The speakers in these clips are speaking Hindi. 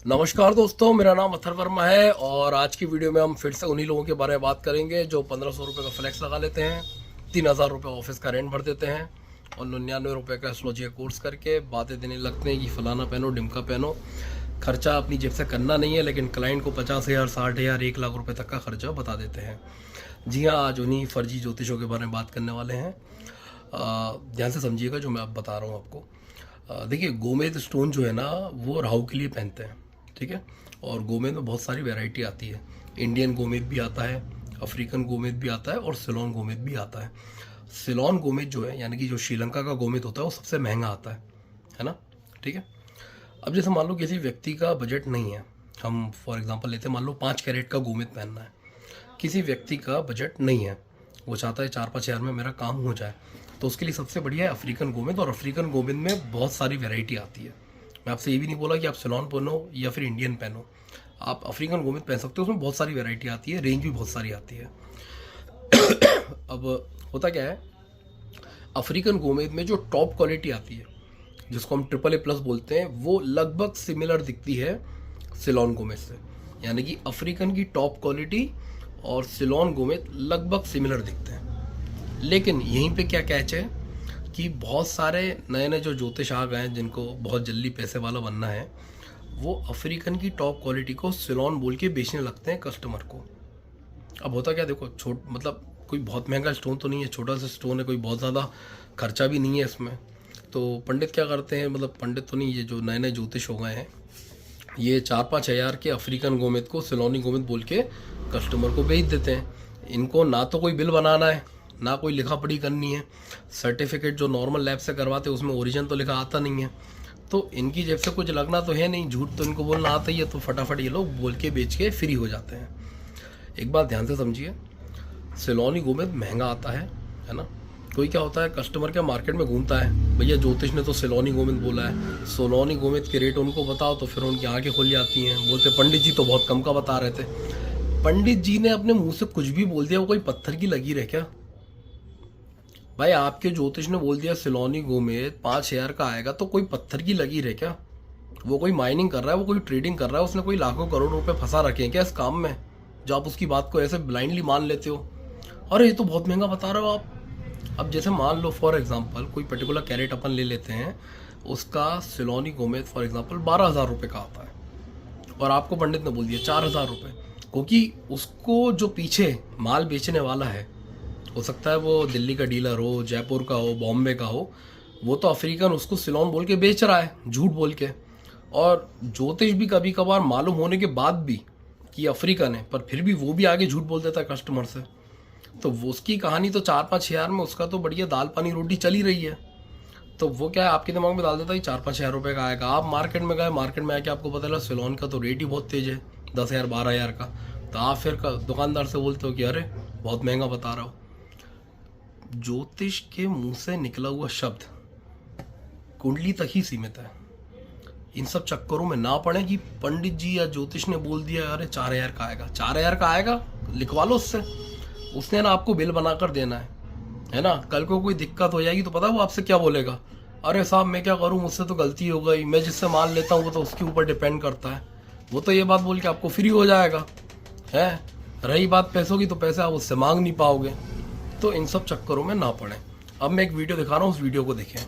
नमस्कार दोस्तों, मेरा नाम अथर वर्मा है और आज की वीडियो में हम फिर से उन्हीं लोगों के बारे में बात करेंगे जो 1500 रुपये का फ्लैक्स लगा लेते हैं, 3000 रुपये ऑफिस का रेंट भर देते हैं और 99 रुपये का एस्ट्रोलॉजी का कोर्स करके बातें देने लगते हैं कि फलाना पहनो डिमका पहनो। खर्चा अपनी जेब से करना नहीं है, लेकिन क्लाइंट को 50,000 60,000 1 लाख रुपये तक का खर्चा बता देते हैं। जी हाँ, आज उन्हीं फर्जी ज्योतिषों के बारे में बात करने वाले हैं। ध्यान से समझिएगा जो मैं अब बता रहा हूँ आपको। देखिए, गोमेद स्टोन जो है ना वो राहु के लिए पहनते हैं, ठीक है। और गोमेद में बहुत सारी वैरायटी आती है। इंडियन गोमेद भी आता है, अफ्रीकन गोमेद भी आता है और सिलोन गोमेद भी आता है। सिलोन गोमेद जो है यानी कि जो श्रीलंका का गोमेद होता है वो सबसे महंगा आता है ना, ठीक है। अब जैसे मान लो किसी व्यक्ति का बजट नहीं है, हम फॉर एग्जांपल लेते हैं, मान लो 5 कैरेट का गोमेद पहनना है। किसी व्यक्ति का बजट नहीं है, वो चाहता है 4-5 हज़ार में मेरा काम हो जाए, तो उसके लिए सबसे बढ़िया है अफ्रीकन गोमेद। और अफ्रीकन गोमेद में बहुत सारी वैरायटी आती है। मैं आपसे ये भी नहीं बोला कि आप सिलोन पहनो या फिर इंडियन पहनो, आप अफ्रीकन गोमेद पहन सकते हो। उसमें बहुत सारी वैरायटी आती है, रेंज भी बहुत सारी आती है। अब होता क्या है, अफ्रीकन गोमेद में जो टॉप क्वालिटी आती है जिसको हम AAA+ बोलते हैं, वो लगभग सिमिलर दिखती है सिलोन गोमेद से। यानी कि अफ्रीकन की टॉप क्वालिटी और सिलोन गोमेद लगभग सिमिलर दिखते हैं। लेकिन यहीं पे क्या कैच है कि बहुत सारे नए नए जो ज्योतिष आ गए हैं जिनको बहुत जल्दी पैसे वाला बनना है, वो अफ्रीकन की टॉप क्वालिटी को सिलोन बोल के बेचने लगते हैं कस्टमर को। अब होता क्या, देखो मतलब कोई बहुत महंगा स्टोन तो नहीं है, छोटा सा स्टोन है, कोई बहुत ज़्यादा खर्चा भी नहीं है इसमें। तो पंडित क्या करते हैं, मतलब पंडित तो नहीं, ये जो नए नए ज्योतिष हो गए हैं, ये 4-5 हज़ार के अफ्रीकन गोमेद को सिलोनी गोमेद बोल के कस्टमर को बेच देते हैं। इनको ना तो कोई बिल बनाना है, ना कोई लिखा पढ़ी करनी है। सर्टिफिकेट जो नॉर्मल लैब से करवाते हैं उसमें ओरिजिन तो लिखा आता नहीं है, तो इनकी जेब से कुछ लगना तो है नहीं, झूठ तो इनको बोलना आता ही है, तो फटाफट ये लोग बोल के बेच के फ्री हो जाते हैं। एक बात ध्यान से समझिए, सिलोनी गोमेद महंगा आता है ना। कोई क्या होता है, कस्टमर क्या मार्केट में घूमता है, भैया ज्योतिष ने तो सिलोनी गोमेद बोला है, सिलोनी गोमेद के रेट उनको बताओ तो फिर उनकी आंखें खुल जाती हैं, बोलते पंडित जी तो बहुत कम का बता रहे थे। पंडित जी ने अपने मुंह से कुछ भी बोल दिया, वो कोई पत्थर की लगी रहे क्या भाई? आपके ज्योतिष ने बोल दिया सिलोनी गोमेद 5,000 का आएगा, तो कोई पत्थर की लगी रहे क्या? वो कोई माइनिंग कर रहा है, वो कोई ट्रेडिंग कर रहा है, उसने कोई लाखों करोड़ रुपए फंसा रखे हैं क्या इस काम में, जो आप उसकी बात को ऐसे ब्लाइंडली मान लेते हो? अरे ये तो बहुत महंगा बता रहे हो आप। अब जैसे मान लो फॉर एग्जांपल कोई पर्टिकुलर कैरेट अपन ले लेते हैं, उसका सिलोनी गोमेद फॉर एग्जांपल 12,000 रुपये का आता है और आपको पंडित ने बोल दिया 4,000 रुपये, क्योंकि उसको जो पीछे माल बेचने वाला है, हो सकता है वो दिल्ली का डीलर हो, जयपुर का हो, बॉम्बे का हो, वो तो अफ्रीकन उसको सिलोन बोल के बेच रहा है झूठ बोल के। और ज्योतिष भी कभी कभार मालूम होने के बाद भी कि अफ्रीकन है, पर फिर भी वो भी आगे झूठ बोल देता है कस्टमर से। तो वो उसकी कहानी तो 4-5 हज़ार में उसका तो बढ़िया दाल पानी रोटी चली रही है, तो वो क्या है आपके दिमाग में डाल देता है 4-5 हज़ार रुपये का आएगा। आप मार्केट में गए, मार्केट में आके आपको पता चला सिलोन का तो रेट ही बहुत तेज है, 10,000 12,000 का, तो आप फिर दुकानदार से बोलते हो कि अरे बहुत महंगा बता रहा हो। ज्योतिष के मुंह से निकला हुआ शब्द कुंडली तक ही सीमित है। इन सब चक्करों में ना पड़े कि पंडित जी या ज्योतिष ने बोल दिया अरे 4,000 का आएगा, 4,000 का आएगा, लिखवा लो उससे, उसने ना आपको बिल बनाकर देना है ना। कल को कोई दिक्कत हो जाएगी तो पता है वो आपसे क्या बोलेगा, अरे साहब मैं क्या करूं, मुझसे तो गलती हो गई, मैं जिससे माल लेता हूं वो तो उसके ऊपर डिपेंड करता है। वो तो ये बात बोल के आपको फ्री हो जाएगा है। रही बात पैसों की, तो पैसे आप उससे मांग नहीं पाओगे। तो इन सब चक्करों में ना पड़े। अब मैं एक वीडियो दिखा रहा हूँ, उस वीडियो को देखें।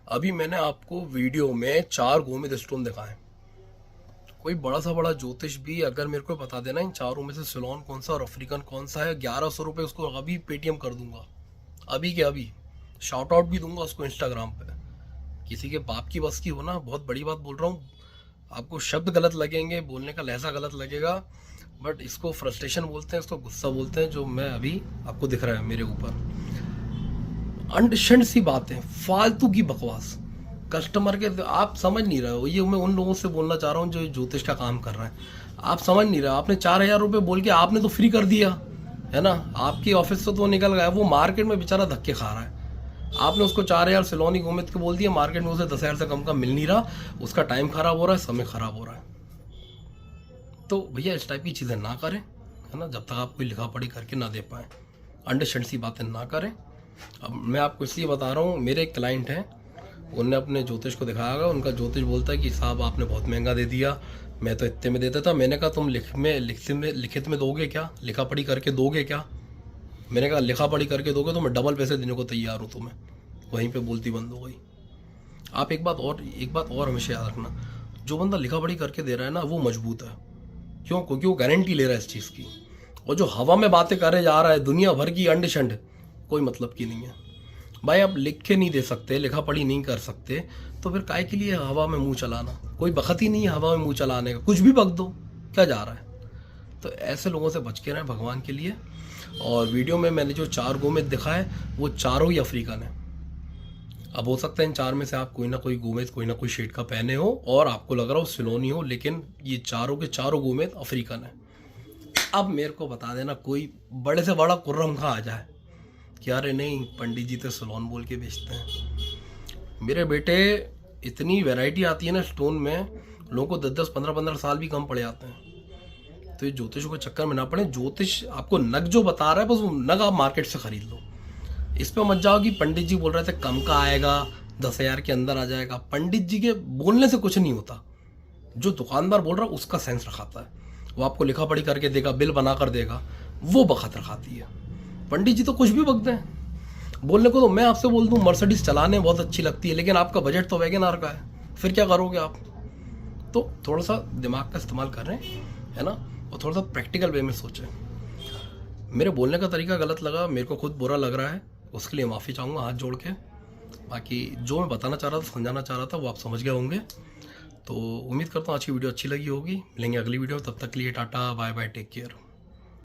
अभी मैंने आपको वीडियो में 4 गोमेद स्टोन दिखाए। कोई बड़ा सा बड़ा ज्योतिष भी अगर मेरे को बता देना इन चारों में से सिलोन कौन सा और अफ्रीकन कौन सा है, 1100 रुपये उसको अभी पेटीएम कर दूंगा, अभी के अभी। शाउट आउट भी दूंगा उसको इंस्टाग्राम पे। किसी के बाप की बस की हो ना, बहुत बड़ी बात बोल रहा हूँ। आपको शब्द गलत लगेंगे, बोलने का लहजा गलत लगेगा, बट इसको फ्रस्ट्रेशन बोलते हैं, इसको गुस्सा बोलते हैं, जो मैं अभी आपको दिख रहा है मेरे ऊपर। अनडिसेंट सी बातें, फालतू की बकवास, कस्टमर के आप समझ नहीं रहे हो। ये मैं उन लोगों से बोलना चाह रहा हूँ जो ज्योतिष का काम कर रहे हैं, आप समझ नहीं रहे। आपने 4,000 रुपये बोल के आपने तो फ्री कर दिया है ना, आपकी ऑफिस से तो निकल गया, वो मार्केट में बेचारा धक्के खा रहा है। आपने उसको 4,000 सिलोनी गोमेद के बोल दिया, मार्केट में उसे 10,000 से कम का मिल नहीं रहा, उसका टाइम खराब हो रहा है, समय खराब हो रहा है। तो भैया इस टाइप की चीज़ें ना करें है ना, जब तक आप कोई लिखा पढ़ी करके ना दे पाए। अंडरस्टैंड सी बातें ना करें अब मैं आपको इसलिए बता रहा हूँ, मेरे एक क्लाइंट हैं, उनने अपने ज्योतिष को दिखाया होगा, उनका ज्योतिष बोलता है कि साहब आपने बहुत महंगा दे दिया, मैं तो इतने में देता था। मैंने कहा तुम लिखित में दोगे क्या, लिखा पढ़ी करके दोगे क्या? मैंने कहा लिखा पढ़ी करके दोगे तो मैं डबल पैसे देने को तैयार हूँ तुम्हें। वहीं पे बोलती बंद हो गई। आप एक बात और हमेशा याद रखना, जो बंदा लिखा पढ़ी करके दे रहा है ना, वो मजबूत है। क्यों? क्योंकि वो गारंटी ले रहा है इस चीज़ की। और जो हवा में बातें करे जा रहा है दुनिया भर की अंड शंड, कोई मतलब की नहीं है भाई। आप लिख के नहीं दे सकते, लिखा पढ़ी नहीं कर सकते, तो फिर काय के लिए हवा में मुंह चलाना? कोई बखत ही नहीं है हवा में मुंह चलाने का, कुछ भी बक दो, क्या जा रहा है? तो ऐसे लोगों से बच के रहें भगवान के लिए। और वीडियो में मैंने जो 4 गोमेद दिखाए वो चारों ही अफ्रीकन है। अब हो सकता है इन 4 में से आप कोई ना कोई गोमेद कोई ना कोई शेड का पहने हो और आपको लग रहा हो सिलोनी हो, लेकिन ये चारों के चारों गोमेद अफ्रीकन है। अब मेरे को बता देना कोई बड़े से बड़ा कुर्रम खा आ जाए कि अरे नहीं पंडित जी तो सिलोन बोल के बेचते हैं। मेरे बेटे इतनी वैरायटी आती है ना स्टोन में, लोगों को 10-10, 15-15 साल भी कम पड़ जाते हैं। तो ये ज्योतिष के चक्कर में ना पड़े। ज्योतिष आपको नग जो बता रहा है, बस वो नग आप मार्केट से खरीद लो। इस पे मत जाओ कि पंडित जी बोल रहे थे कम का आएगा, 10,000 के अंदर आ जाएगा। पंडित जी के बोलने से कुछ नहीं होता। जो दुकानदार बोल रहा है उसका सेंस रखाता है, वो आपको लिखा पढ़ी करके देगा, बिल बना कर देगा, वो बखत रखाती है। पंडित जी तो कुछ भी बकते हैं। बोलने को तो मैं आपसे बोल दूं मर्सिडीज चलाने बहुत अच्छी लगती है, लेकिन आपका बजट तो वैगन आर का है, फिर क्या करोगे आप? तो थोड़ा सा दिमाग का इस्तेमाल कर रहे हैं, है ना, और थोड़ा सा प्रैक्टिकल वे में सोचें। मेरे बोलने का तरीका गलत लगा, मेरे को खुद बुरा लग रहा है, उसके लिए माफ़ी चाहूँगा हाथ जोड़ के। बाकी जो मैं बताना चाह रहा था, समझाना चाह रहा था, वो आप समझ गए होंगे। तो उम्मीद करता हूँ आज की वीडियो अच्छी लगी होगी। मिलेंगे अगली वीडियो, तब तक के लिए tata bye bye, take care.